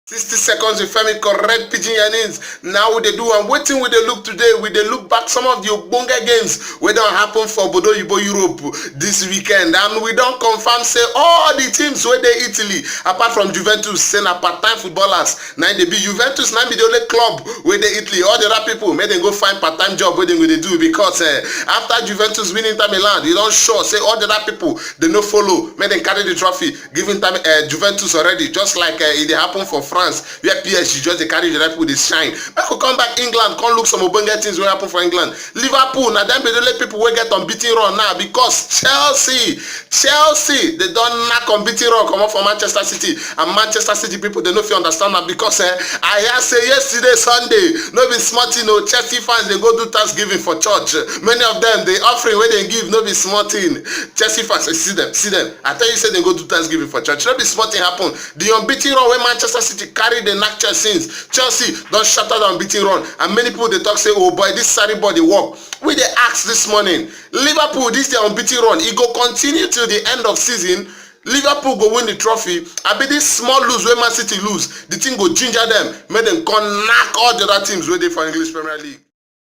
60 seconds with Femi correct pidgin yarnings. Now we dey do and waiting we dey look today. We dey look back some of the ogbonge games wey don happen for Bodo Yibo Europe this weekend, and we don confirm say all the teams wey dey Italy apart from Juventus say na part-time footballers na dey be. Juventus na be the only club wey dey Italy. All the other people make dem go find part-time job wey dem go dey do, because after Juventus win Inter Milan, e don sure say all the other people dey no follow make dem carry the trophy give Juventus already, just like e dey happen for France where PSG just dey carry the people dey shine. Make we come back England, come look some ogbonge things wey happen for England. Liverpool na dem be the only people wey get unbeaten run now, because Chelsea they don knack unbeaten run comot for Manchester City, and Manchester City people dey no fit understand am, because I hear say yesterday Sunday no be small thing o. Chelsea fans dey go do Thanksgiving for church. Many of them the offering wey dem give no be small thing. Chelsea fans see them. I tell you say dem go do Thanksgiving for church. No be small thing happen. The unbeaten run wey Manchester City carry the knack since. Chelsea don shatter the unbeaten run, and many people dey talk say, oh boy, this Sarri body work. We dey ask this morning, Liverpool, this their unbeaten run, e go continue till the end of season? Liverpool go win the trophy? Abi this small lose wey Man City lose, the thing go ginger them, make them come knack all the other teams wey dey for English Premier League?